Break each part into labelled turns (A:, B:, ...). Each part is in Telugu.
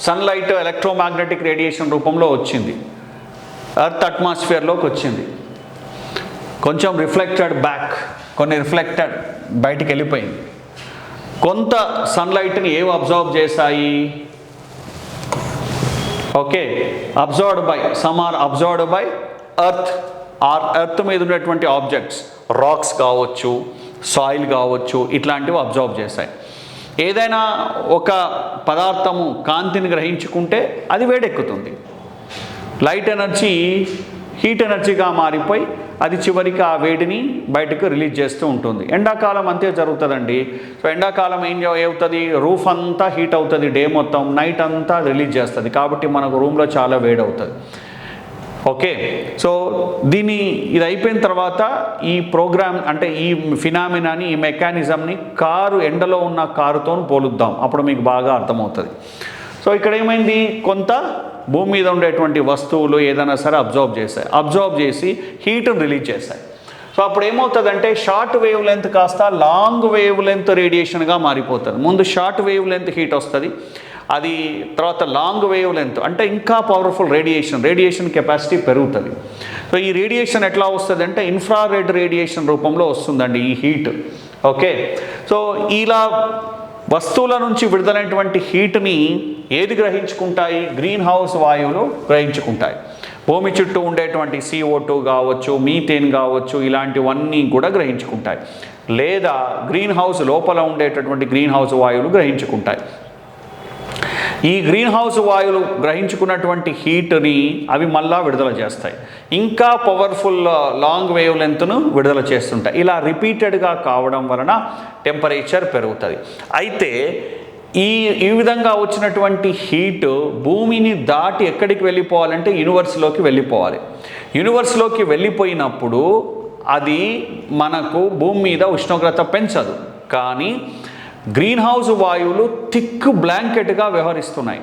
A: సన్లైట్ ఎలక్ట్రోమాగ్నెటిక్ రేడియేషన్ రూపంలో వచ్చింది, ఎర్త్ అట్మాస్ఫియర్లోకి వచ్చింది, కొంచెం రిఫ్లెక్టెడ్ బ్యాక్, కొన్ని రిఫ్లెక్టెడ్ బయటికి వెళ్ళిపోయింది. కొంత సన్లైట్ని ఏవి అబ్జర్వ్ చేశాయి? Okay, some are observed by earth or earth మీద ఉన్నటువంటి ఆబ్జెక్ట్స్, రాక్స్ కావచ్చు, సాయిల్ కావచ్చు, ఇట్లాంటివి అబ్జర్వ్ చేశాయి. ఏదైనా ఒక పదార్థము కాంతిని గ్రహించుకుంటే అది వేడెక్కుతుంది. లైట్ ఎనర్జీ హీట్ ఎనర్జీగా మారిపోయి అది చివరికి ఆ వేడిని బయటకు రిలీజ్ చేస్తూ ఉంటుంది. ఎండాకాలం అంతే జరుగుతుందండి. సో ఎండాకాలం ఏం అవుతుంది, రూఫ్ అంతా హీట్ అవుతుంది, డే మొత్తం, నైట్ అంతా రిలీజ్ చేస్తుంది. కాబట్టి మనకు రూమ్లో చాలా వేడి అవుతుంది. ఓకే, సో ఇది అయిపోయిన తర్వాత ఈ ప్రోగ్రామ్ అంటే ఈ ఫినామినాని, ఈ మెకానిజంని ఎండలో ఉన్న కారుతో పోలుద్దాం, అప్పుడు మీకు బాగా అర్థమవుతుంది. సో ఇక్కడ ఏమైంది, కొంత భూమి మీద ఉండేటువంటి వస్తువులు ఏదైనా సరే అబ్జర్వ్ చేసి హీట్ని రిలీజ్ చేస్తాయి. సో అప్పుడు ఏమవుతుందంటే షార్ట్ వేవ్ లెంత్ కాస్త లాంగ్ వేవ్ లెంత్ రేడియేషన్గా మారిపోతుంది. ముందు షార్ట్ వేవ్ లెంత్ హీట్ వస్తుంది, అది తర్వాత లాంగ్ వేవ్ లెంత్ అంటే ఇంకా పవర్ఫుల్ రేడియేషన్ కెపాసిటీ పెరుగుతుంది. సో ఈ రేడియేషన్ ఎట్లా వస్తుంది అంటే ఇన్ఫ్రారెడ్ రేడియేషన్ రూపంలో వస్తుందండి ఈ హీట్. ఓకే, సో ఇలా వస్తువుల నుంచి విడుదలైనటువంటి హీట్ని ఏది గ్రహించుకుంటాయి? గ్రీన్ హౌస్ వాయువులు గ్రహించుకుంటాయి. భూమి చుట్టూ ఉండేటువంటి CO2 కావచ్చు, మీథేన్ కావచ్చు, ఇలాంటివన్నీ కూడా గ్రహించుకుంటాయి. లేదా గ్రీన్ హౌస్ లోపల ఉండేటటువంటి గ్రీన్ హౌస్ వాయువులు గ్రహించుకుంటాయి. ఈ గ్రీన్ హౌస్ వాయువులు గ్రహించుకున్నటువంటి హీట్ని అవి మళ్ళా విడుదల చేస్తాయి, ఇంకా పవర్ఫుల్ లాంగ్ వేవ్ లెంత్ను విడుదల చేస్తుంటాయి. ఇలా రిపీటెడ్గా కావడం వలన టెంపరేచర్ పెరుగుతుంది. అయితే ఈ విధంగా వచ్చినటువంటి హీట్ భూమిని దాటి ఎక్కడికి వెళ్ళిపోవాలంటే యూనివర్స్లోకి వెళ్ళిపోవాలి. యూనివర్స్లోకి వెళ్ళిపోయినప్పుడు అది మనకు భూమి మీద ఉష్ణోగ్రత పెంచదు, కానీ గ్రీన్ హౌస్ వాయువులు థిక్ బ్లాంకెట్గా వ్యవహరిస్తున్నాయి.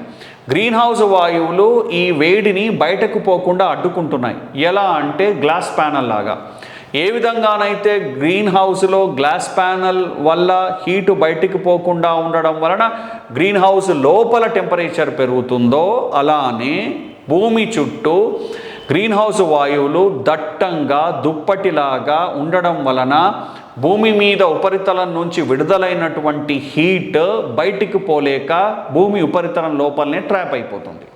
A: గ్రీన్ హౌస్ వాయువులు ఈ వేడిని బయటకు పోకుండా అడ్డుకుంటున్నాయి. ఎలా అంటే గ్లాస్ ప్యానల్ లాగా. ఏ విధంగానైతే గ్రీన్ హౌస్లో గ్లాస్ ప్యానల్ వల్ల హీటు బయటికి పోకుండా ఉండడం వలన గ్రీన్ హౌస్ లోపల టెంపరేచర్ పెరుగుతుందో, అలానే భూమి చుట్టూ గ్రీన్ హౌస్ వాయువులు దట్టంగా దుప్పటిలాగా ఉండడం వలన భూమి మీద ఉపరితలం నుంచి విడుదలైనటువంటి హీట్ బయటికి పోలేక భూమి ఉపరితలం లోపలనే ట్రాప్ అయిపోతుంది.